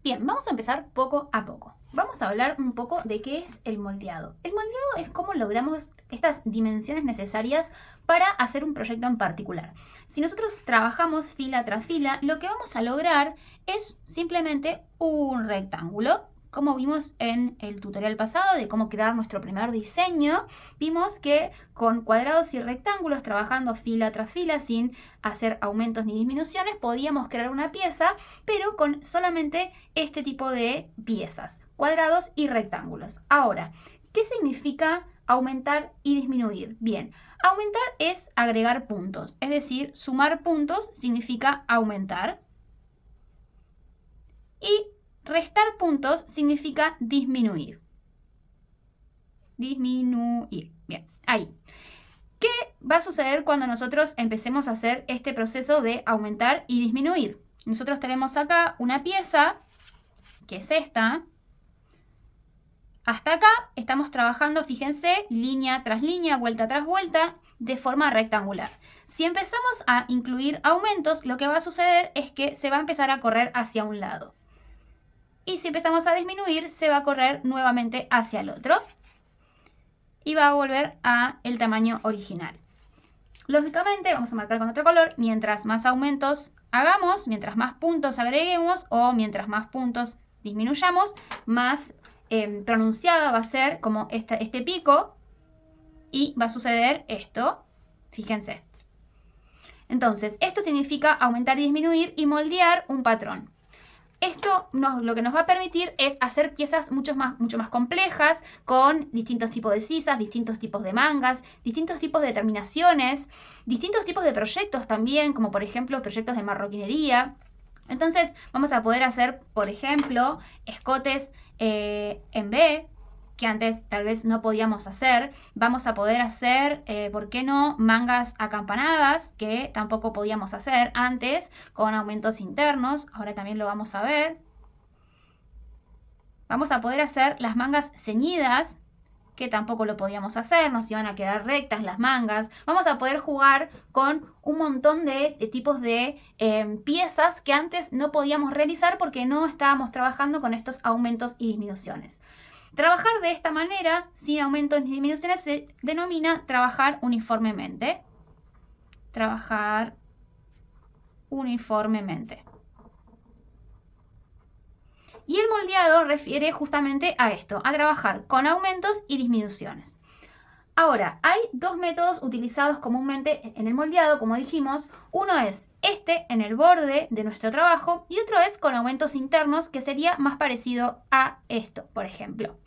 Bien, vamos a empezar poco a poco. Vamos a hablar un poco de qué es el moldeado. El moldeado es cómo logramos estas dimensiones necesarias para hacer un proyecto en particular. Si nosotros trabajamos fila tras fila, lo que vamos a lograr es simplemente un rectángulo. Como vimos en el tutorial pasado de cómo crear nuestro primer diseño, vimos que con cuadrados y rectángulos, trabajando fila tras fila sin hacer aumentos ni disminuciones, podíamos crear una pieza, pero con solamente este tipo de piezas, cuadrados y rectángulos. Ahora, ¿qué significa aumentar y disminuir? Bien, aumentar es agregar puntos, es decir, sumar puntos significa aumentar. Y restar puntos significa disminuir. Disminuir. Bien, ahí. ¿Qué va a suceder cuando nosotros empecemos a hacer este proceso de aumentar y disminuir? Nosotros tenemos acá una pieza, que es esta. Hasta acá estamos trabajando, fíjense, línea tras línea, vuelta tras vuelta, de forma rectangular. Si empezamos a incluir aumentos, lo que va a suceder es que se va a empezar a correr hacia un lado. Y si empezamos a disminuir, se va a correr nuevamente hacia el otro. Y va a volver al tamaño original. Lógicamente, vamos a marcar con otro color. Mientras más aumentos hagamos, mientras más puntos agreguemos o mientras más puntos disminuyamos, más pronunciada va a ser como este pico. Y va a suceder esto. Fíjense. Entonces, esto significa aumentar y disminuir y moldear un patrón. Esto lo que nos va a permitir es hacer piezas mucho más complejas, con distintos tipos de sisas, distintos tipos de mangas, distintos tipos de terminaciones, distintos tipos de proyectos también, como por ejemplo proyectos de marroquinería. Entonces vamos a poder hacer, por ejemplo, escotes en B, que antes tal vez no podíamos hacer. Vamos a poder hacer, ¿por qué no?, mangas acampanadas, que tampoco podíamos hacer antes, con aumentos internos. Ahora también lo vamos a ver. Vamos a poder hacer las mangas ceñidas, que tampoco lo podíamos hacer, nos iban a quedar rectas las mangas. Vamos a poder jugar con un montón de tipos de piezas que antes no podíamos realizar porque no estábamos trabajando con estos aumentos y disminuciones. Trabajar de esta manera, sin aumentos ni disminuciones, se denomina trabajar uniformemente. Trabajar uniformemente. Y el moldeado refiere justamente a esto, a trabajar con aumentos y disminuciones. Ahora, hay dos métodos utilizados comúnmente en el moldeado, como dijimos. Uno es este en el borde de nuestro trabajo y otro es con aumentos internos, que sería más parecido a esto, por ejemplo.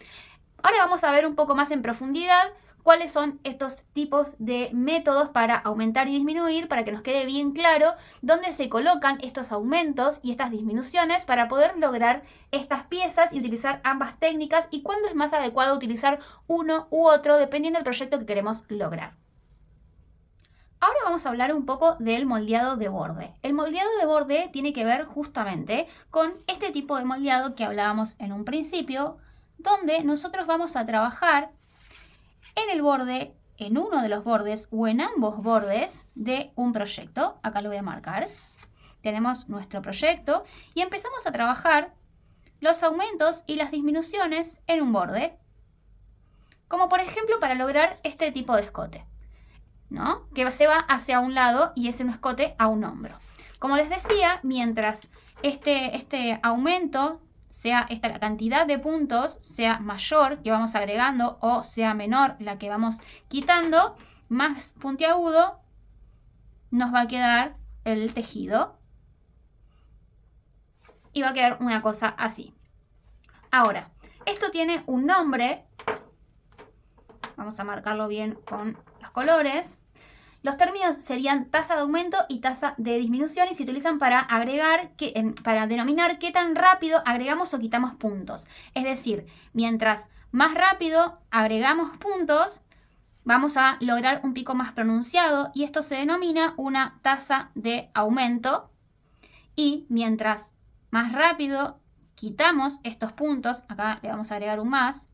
Ahora vamos a ver un poco más en profundidad cuáles son estos tipos de métodos para aumentar y disminuir, para que nos quede bien claro dónde se colocan estos aumentos y estas disminuciones para poder lograr estas piezas y utilizar ambas técnicas, y cuándo es más adecuado utilizar uno u otro dependiendo del proyecto que queremos lograr. Ahora vamos a hablar un poco del moldeado de borde. El moldeado de borde tiene que ver justamente con este tipo de moldeado que hablábamos en un principio, donde nosotros vamos a trabajar en el borde, en uno de los bordes o en ambos bordes de un proyecto. Acá lo voy a marcar. Tenemos nuestro proyecto y empezamos a trabajar los aumentos y las disminuciones en un borde. Como por ejemplo para lograr este tipo de escote, ¿no?, que se va hacia un lado y es un escote a un hombro. Como les decía, mientras este aumento sea la cantidad de puntos sea mayor que vamos agregando o sea menor la que vamos quitando, más puntiagudo nos va a quedar el tejido y va a quedar una cosa así. Ahora, esto tiene un nombre. Vamos a marcarlo bien con los colores. Los términos serían tasa de aumento y tasa de disminución y se utilizan para para denominar qué tan rápido agregamos o quitamos puntos. Es decir, mientras más rápido agregamos puntos, vamos a lograr un pico más pronunciado y esto se denomina una tasa de aumento. Y mientras más rápido quitamos estos puntos, acá le vamos a agregar un más,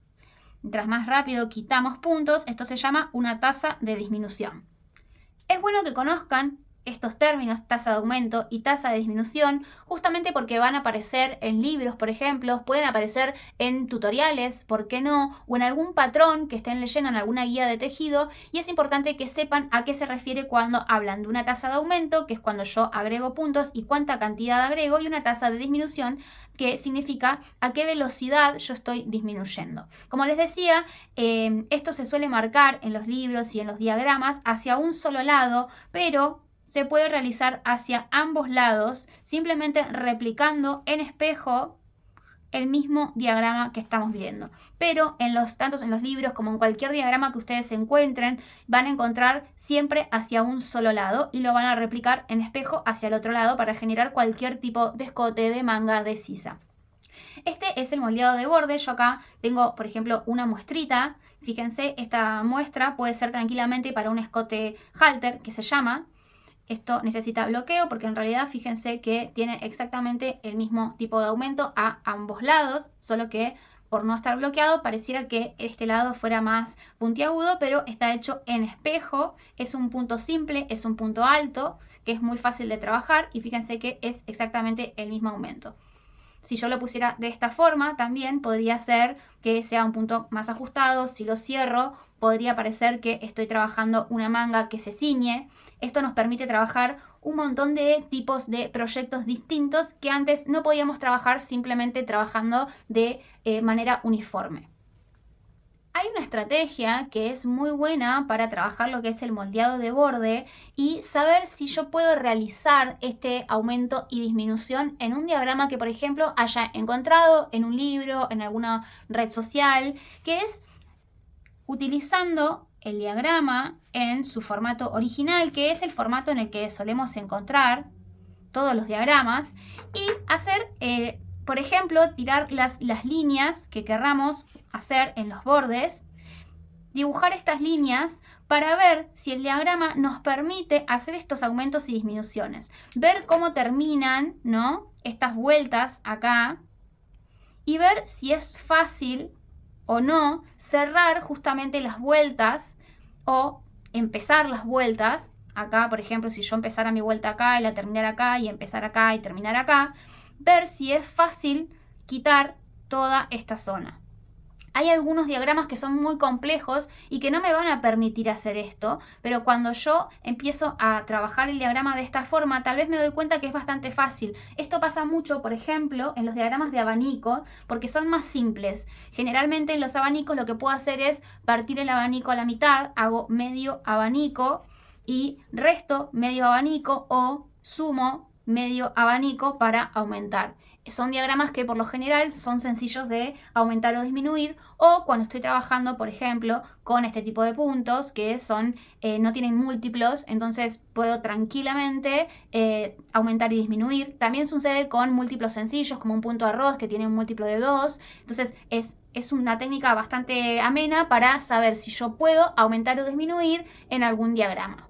mientras más rápido quitamos puntos, esto se llama una tasa de disminución. Es bueno que conozcan estos términos, tasa de aumento y tasa de disminución, justamente porque van a aparecer en libros, por ejemplo, pueden aparecer en tutoriales, ¿por qué no? O en algún patrón que estén leyendo en alguna guía de tejido, y es importante que sepan a qué se refiere cuando hablan de una tasa de aumento, que es cuando yo agrego puntos y cuánta cantidad agrego, y una tasa de disminución, que significa a qué velocidad yo estoy disminuyendo. Como les decía, esto se suele marcar en los libros y en los diagramas hacia un solo lado, pero se puede realizar hacia ambos lados, simplemente replicando en espejo el mismo diagrama que estamos viendo. Pero tanto en los libros como en cualquier diagrama que ustedes encuentren, van a encontrar siempre hacia un solo lado y lo van a replicar en espejo hacia el otro lado para generar cualquier tipo de escote, de manga, de sisa. Este es el moldeado de borde. Yo acá tengo, por ejemplo, una muestrita. Fíjense, esta muestra puede ser tranquilamente para un escote halter, que se llama. Esto necesita bloqueo porque en realidad fíjense que tiene exactamente el mismo tipo de aumento a ambos lados, solo que por no estar bloqueado pareciera que este lado fuera más puntiagudo, pero está hecho en espejo, es un punto simple, es un punto alto, que es muy fácil de trabajar y fíjense que es exactamente el mismo aumento. Si yo lo pusiera de esta forma, también podría ser que sea un punto más ajustado. Si lo cierro, podría parecer que estoy trabajando una manga que se ciñe. Esto nos permite trabajar un montón de tipos de proyectos distintos que antes no podíamos trabajar simplemente trabajando de manera uniforme. Hay una estrategia que es muy buena para trabajar lo que es el moldeado de borde y saber si yo puedo realizar este aumento y disminución en un diagrama que, por ejemplo, haya encontrado en un libro, en alguna red social, que es utilizando el diagrama en su formato original, que es el formato en el que solemos encontrar todos los diagramas, y hacer, por ejemplo, tirar las líneas que querramos hacer en los bordes, dibujar estas líneas para ver si el diagrama nos permite hacer estos aumentos y disminuciones, ver cómo terminan, ¿no?, estas vueltas acá y ver si es fácil o no cerrar justamente las vueltas o empezar las vueltas. Acá, por ejemplo, si yo empezara mi vuelta acá y la terminara acá y empezar acá y terminar acá, ver si es fácil quitar toda esta zona. Hay algunos diagramas que son muy complejos y que no me van a permitir hacer esto, pero cuando yo empiezo a trabajar el diagrama de esta forma, tal vez me doy cuenta que es bastante fácil. Esto pasa mucho, por ejemplo, en los diagramas de abanico, porque son más simples. Generalmente en los abanicos lo que puedo hacer es partir el abanico a la mitad, hago medio abanico y resto medio abanico o sumo medio abanico para aumentar. Son diagramas que por lo general son sencillos de aumentar o disminuir, o cuando estoy trabajando, por ejemplo, con este tipo de puntos que son no tienen múltiplos, entonces puedo tranquilamente aumentar y disminuir. También sucede con múltiplos sencillos, como un punto arroz que tiene un múltiplo de 2. Entonces es una técnica bastante amena para saber si yo puedo aumentar o disminuir en algún diagrama.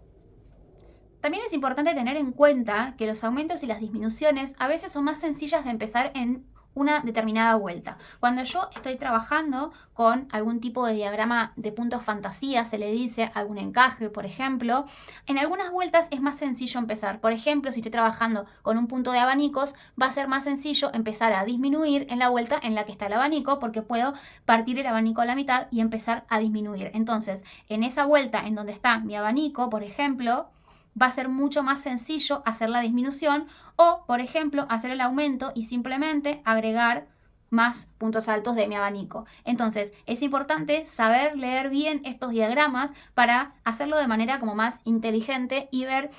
También es importante tener en cuenta que los aumentos y las disminuciones a veces son más sencillas de empezar en una determinada vuelta. Cuando yo estoy trabajando con algún tipo de diagrama de puntos fantasía, se le dice algún encaje, por ejemplo, en algunas vueltas es más sencillo empezar. Por ejemplo, si estoy trabajando con un punto de abanicos, va a ser más sencillo empezar a disminuir en la vuelta en la que está el abanico, porque puedo partir el abanico a la mitad y empezar a disminuir. Entonces, en esa vuelta en donde está mi abanico, por ejemplo, va a ser mucho más sencillo hacer la disminución o, por ejemplo, hacer el aumento y simplemente agregar más puntos altos de mi abanico. Entonces, es importante saber leer bien estos diagramas para hacerlo de manera como más inteligente y ver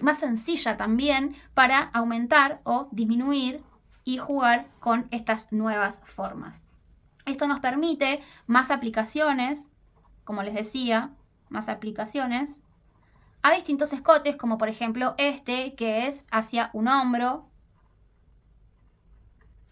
más sencilla también para aumentar o disminuir y jugar con estas nuevas formas. Esto nos permite más aplicaciones, como les decía, más aplicaciones a distintos escotes, como por ejemplo este, que es hacia un hombro,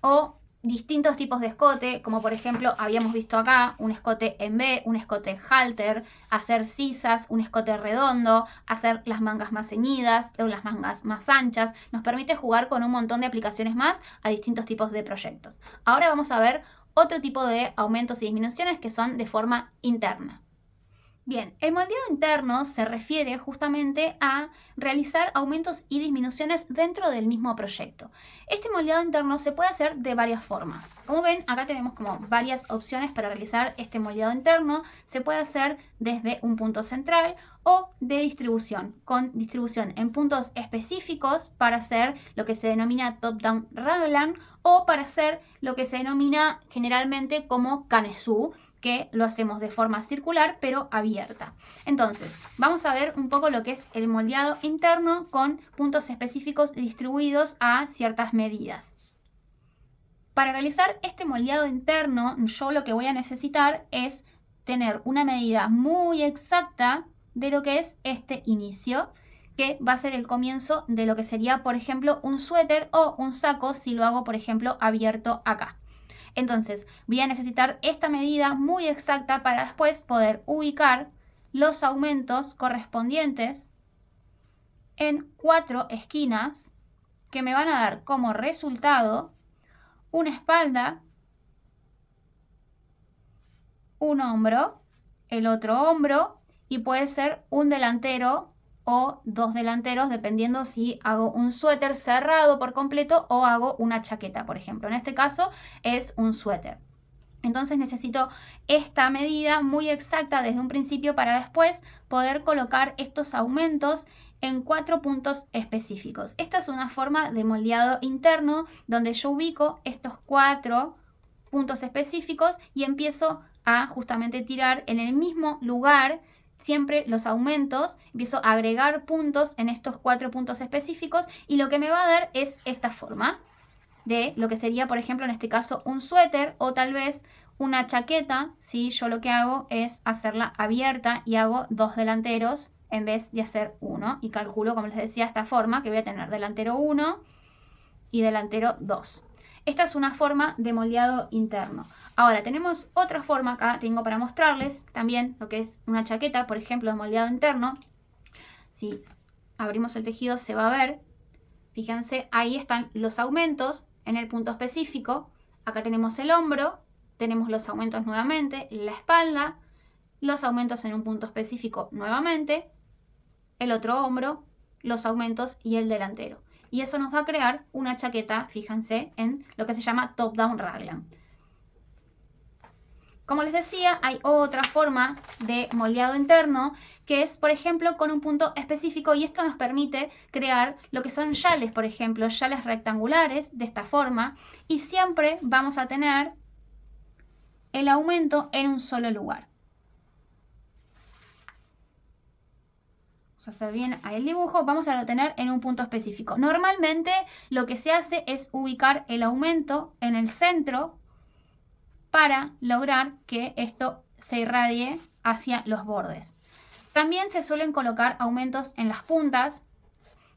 o distintos tipos de escote, como por ejemplo habíamos visto acá, un escote en B, un escote halter, hacer sisas, un escote redondo, hacer las mangas más ceñidas o las mangas más anchas. Nos permite jugar con un montón de aplicaciones más a distintos tipos de proyectos. Ahora vamos a ver otro tipo de aumentos y disminuciones que son de forma interna. Bien, el moldeado interno se refiere justamente a realizar aumentos y disminuciones dentro del mismo proyecto. Este moldeado interno se puede hacer de varias formas. Como ven, acá tenemos como varias opciones para realizar este moldeado interno. Se puede hacer desde un punto central o de distribución, con distribución en puntos específicos para hacer lo que se denomina top-down raglan o para hacer lo que se denomina generalmente como Kanesu, que lo hacemos de forma circular pero abierta. Entonces, vamos a ver un poco lo que es el moldeado interno con puntos específicos distribuidos a ciertas medidas. Para realizar este moldeado interno, yo lo que voy a necesitar es tener una medida muy exacta de lo que es este inicio, que va a ser el comienzo de lo que sería, por ejemplo, un suéter o un saco si lo hago, por ejemplo, abierto acá. Entonces, voy a necesitar esta medida muy exacta para después poder ubicar los aumentos correspondientes en 4 esquinas que me van a dar como resultado una espalda, un hombro, el otro hombro y puede ser un delantero o 2 delanteros dependiendo si hago un suéter cerrado por completo o hago una chaqueta, por ejemplo. En este caso es un suéter. Entonces necesito esta medida muy exacta desde un principio para después poder colocar estos aumentos en 4 puntos específicos. Esta es una forma de moldeado interno donde yo ubico estos 4 puntos específicos y empiezo a justamente tirar en el mismo lugar siempre los aumentos, empiezo a agregar puntos en estos 4 puntos específicos y lo que me va a dar es esta forma de lo que sería, por ejemplo, en este caso un suéter o tal vez una chaqueta, si yo lo que hago es hacerla abierta y hago 2 delanteros en vez de hacer 1 y calculo, como les decía, esta forma que voy a tener delantero 1 y delantero 2. Esta es una forma de moldeado interno. Ahora tenemos otra forma acá, tengo para mostrarles también lo que es una chaqueta, por ejemplo, de moldeado interno. Si abrimos el tejido se va a ver, fíjense, ahí están los aumentos en el punto específico. Acá tenemos el hombro, tenemos los aumentos nuevamente, la espalda, los aumentos en un punto específico nuevamente, el otro hombro, los aumentos y el delantero. Y eso nos va a crear una chaqueta, fíjense, en lo que se llama top-down raglan. Como les decía, hay otra forma de moldeado interno que es, por ejemplo, con un punto específico y esto nos permite crear lo que son yales, por ejemplo, yales rectangulares de esta forma y siempre vamos a tener el aumento en un solo lugar. Vamos a hacer bien ahí el dibujo, vamos a lo tener en un punto específico. Normalmente lo que se hace es ubicar el aumento en el centro para lograr que esto se irradie hacia los bordes. También se suelen colocar aumentos en las puntas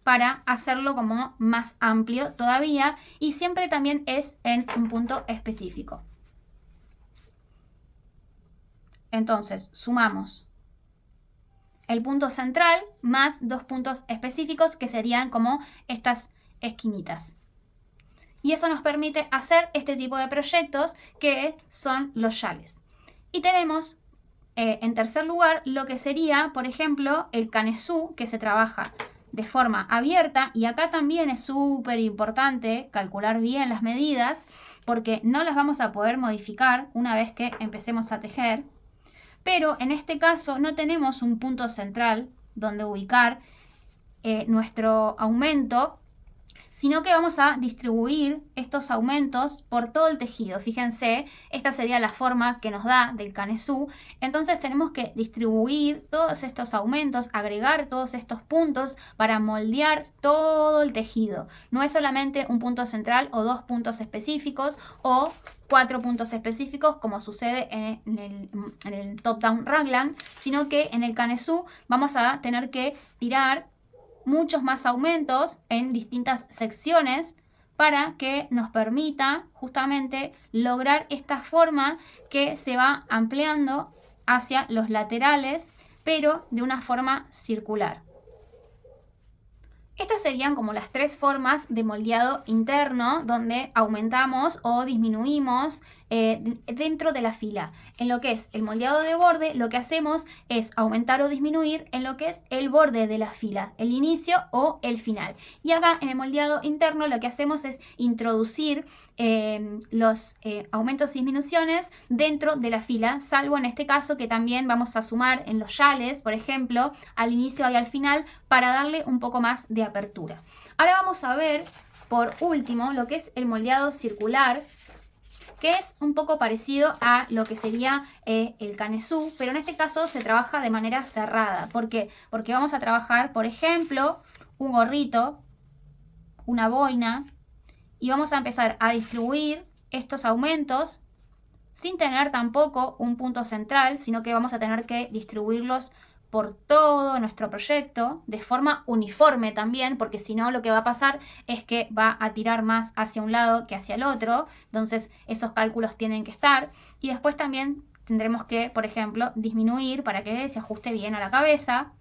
para hacerlo como más amplio todavía y siempre también es en un punto específico. Entonces sumamos el punto central más 2 puntos específicos que serían como estas esquinitas. Y eso nos permite hacer este tipo de proyectos que son los yales. Y tenemos en tercer lugar lo que sería, por ejemplo, el Kanesu, que se trabaja de forma abierta. Y acá también es súper importante calcular bien las medidas porque no las vamos a poder modificar una vez que empecemos a tejer. Pero en este caso no tenemos un punto central donde ubicar nuestro aumento, sino que vamos a distribuir estos aumentos por todo el tejido. Fíjense, esta sería la forma que nos da del Kanesu. Entonces tenemos que distribuir todos estos aumentos, agregar todos estos puntos para moldear todo el tejido. No es solamente un punto central o 2 puntos específicos o 4 puntos específicos como sucede en el top-down raglan, sino que en el Kanesu vamos a tener que tirar muchos más aumentos en distintas secciones para que nos permita justamente lograr esta forma que se va ampliando hacia los laterales, pero de una forma circular. Estas serían como las 3 formas de moldeado interno donde aumentamos o disminuimos dentro de la fila. En lo que es el moldeado de borde, lo que hacemos es aumentar o disminuir en lo que es el borde de la fila, el inicio o el final. Y acá en el moldeado interno lo que hacemos es introducir los aumentos y disminuciones dentro de la fila, salvo en este caso que también vamos a sumar en los yales, por ejemplo, al inicio y al final para darle un poco más de apertura. Ahora vamos a ver por último lo que es el moldeado circular, que es un poco parecido a lo que sería el canesú, pero en este caso se trabaja de manera cerrada. ¿Por qué? Porque vamos a trabajar, por ejemplo, un gorrito, una boina, y vamos a empezar a distribuir estos aumentos sin tener tampoco un punto central, sino que vamos a tener que distribuirlos por todo nuestro proyecto de forma uniforme también, porque si no lo que va a pasar es que va a tirar más hacia un lado que hacia el otro. Entonces esos cálculos tienen que estar. Y después también tendremos que, por ejemplo, disminuir para que se ajuste bien a la cabeza.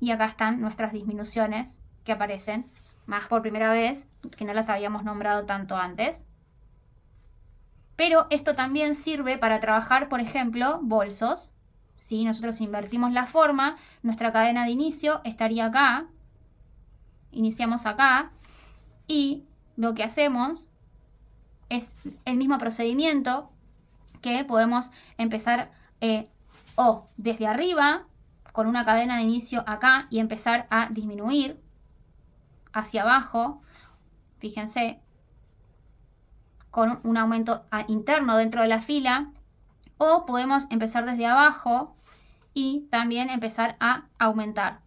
Y acá están nuestras disminuciones que aparecen más por primera vez, que no las habíamos nombrado tanto antes. Pero esto también sirve para trabajar, por ejemplo, bolsos. Si nosotros invertimos la forma, nuestra cadena de inicio estaría acá. Iniciamos acá. Y lo que hacemos es el mismo procedimiento que podemos empezar o desde arriba, con una cadena de inicio acá, y empezar a disminuir hacia abajo. Fíjense, con un aumento interno dentro de la fila. O podemos empezar desde abajo y también empezar a aumentar.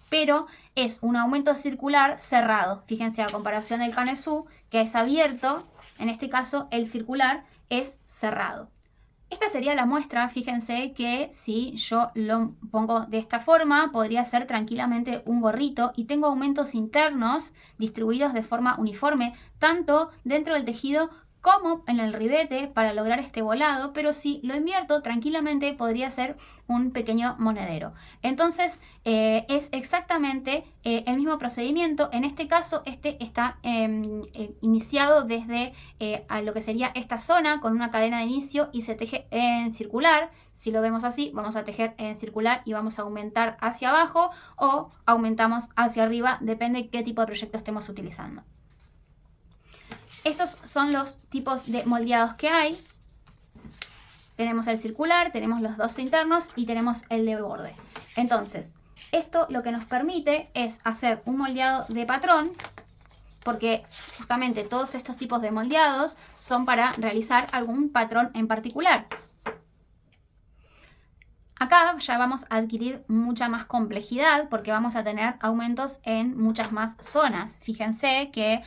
Pero es un aumento circular cerrado. Fíjense, a comparación del canesú, que es abierto, en este caso el circular es cerrado. Esta sería la muestra. Fíjense que si yo lo pongo de esta forma, podría ser tranquilamente un gorrito y tengo aumentos internos distribuidos de forma uniforme, tanto dentro del tejido como en el ribete para lograr este volado, pero si lo invierto tranquilamente podría ser un pequeño monedero. Entonces es exactamente el mismo procedimiento. En este caso este está iniciado desde a lo que sería esta zona con una cadena de inicio y se teje en circular. Si lo vemos así, vamos a tejer en circular y vamos a aumentar hacia abajo o aumentamos hacia arriba, depende qué tipo de proyecto estemos utilizando. Estos son los tipos de moldeados que hay. Tenemos el circular, tenemos los dos internos y tenemos el de borde. Entonces, esto lo que nos permite es hacer un moldeado de patrón, porque justamente todos estos tipos de moldeados son para realizar algún patrón en particular. Acá ya vamos a adquirir mucha más complejidad porque vamos a tener aumentos en muchas más zonas. Fíjense que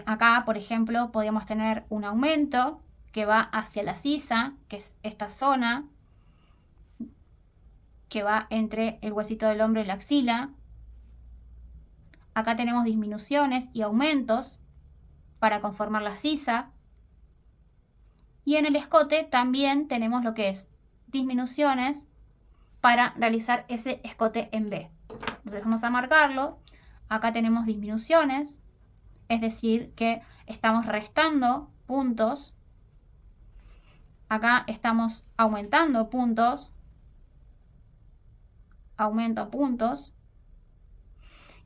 acá, por ejemplo, podríamos tener un aumento que va hacia la sisa, que es esta zona, que va entre el huesito del hombro y la axila. Acá tenemos disminuciones y aumentos para conformar la sisa. Y en el escote también tenemos lo que es disminuciones para realizar ese escote en B. Entonces vamos a marcarlo. Acá tenemos disminuciones, es decir, que estamos restando puntos. Acá estamos aumentando puntos. Aumento puntos.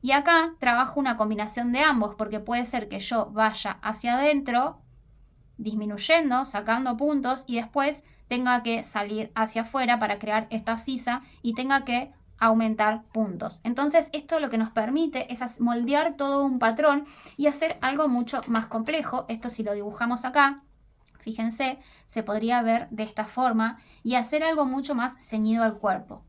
Y acá trabajo una combinación de ambos, porque puede ser que yo vaya hacia adentro, disminuyendo, sacando puntos, y después tenga que salir hacia afuera para crear esta sisa y tenga que aumentar puntos. Entonces esto lo que nos permite es moldear todo un patrón y hacer algo mucho más complejo. Esto si lo dibujamos acá, fíjense, se podría ver de esta forma y hacer algo mucho más ceñido al cuerpo.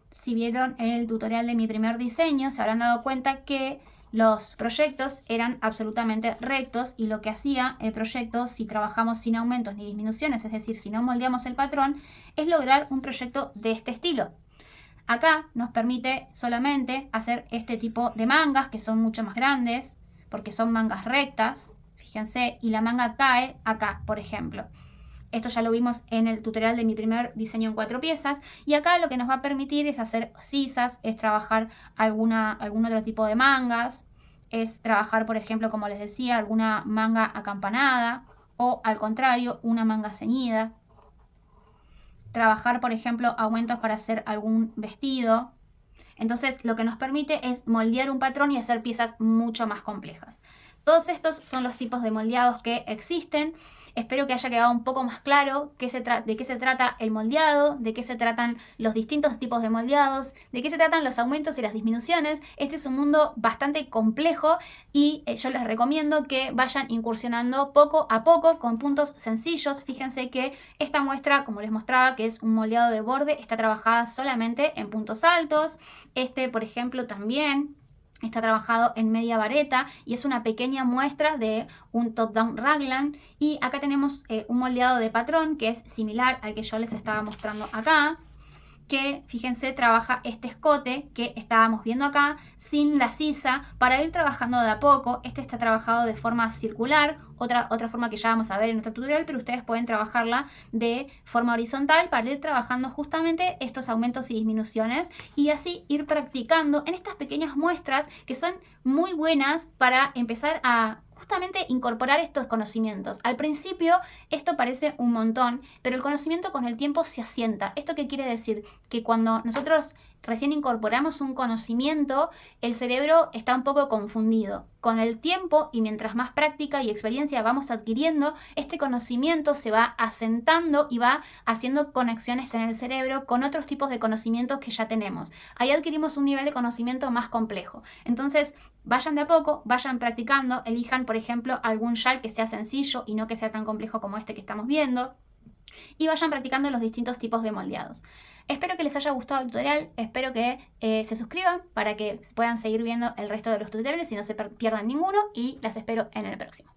Si vieron el tutorial de mi primer diseño, se habrán dado cuenta que los proyectos eran absolutamente rectos y lo que hacía el proyecto, si trabajamos sin aumentos ni disminuciones, es decir, si no moldeamos el patrón, es lograr un proyecto de este estilo. Acá nos permite solamente hacer este tipo de mangas que son mucho más grandes porque son mangas rectas, fíjense, y la manga cae acá, por ejemplo. Esto ya lo vimos en el tutorial de mi primer diseño en 4 piezas. Y acá lo que nos va a permitir es hacer sisas, es trabajar algún otro tipo de mangas, es trabajar, por ejemplo, como les decía, alguna manga acampanada o, al contrario, una manga ceñida. Trabajar, por ejemplo, aumentos para hacer algún vestido. Entonces, lo que nos permite es moldear un patrón y hacer piezas mucho más complejas. Todos estos son los tipos de moldeados que existen. Espero que haya quedado un poco más claro de qué se trata el moldeado, de qué se tratan los distintos tipos de moldeados, de qué se tratan los aumentos y las disminuciones. Este es un mundo bastante complejo y yo les recomiendo que vayan incursionando poco a poco con puntos sencillos. Fíjense que esta muestra, como les mostraba, que es un moldeado de borde, está trabajada solamente en puntos altos. Este, por ejemplo, también está trabajado en media vareta y es una pequeña muestra de un top-down raglan. Y acá tenemos un moldeado de patrón que es similar al que yo les estaba mostrando acá, que fíjense trabaja este escote que estábamos viendo acá sin la sisa para ir trabajando de a poco. Este está trabajado de forma circular, otra forma que ya vamos a ver en nuestro tutorial, pero ustedes pueden trabajarla de forma horizontal para ir trabajando justamente estos aumentos y disminuciones y así ir practicando en estas pequeñas muestras que son muy buenas para empezar a justamente incorporar estos conocimientos. Al principio esto parece un montón, pero el conocimiento con el tiempo se asienta. ¿Esto qué quiere decir? Que cuando nosotros recién incorporamos un conocimiento, el cerebro está un poco confundido. Con el tiempo y mientras más práctica y experiencia vamos adquiriendo, este conocimiento se va asentando y va haciendo conexiones en el cerebro con otros tipos de conocimientos que ya tenemos. Ahí adquirimos un nivel de conocimiento más complejo. Entonces, vayan de a poco, vayan practicando, elijan, por ejemplo, algún shawl que sea sencillo y no que sea tan complejo como este que estamos viendo. Y vayan practicando los distintos tipos de moldeados. Espero que les haya gustado el tutorial, espero que se suscriban para que puedan seguir viendo el resto de los tutoriales y no se pierdan ninguno y las espero en el próximo.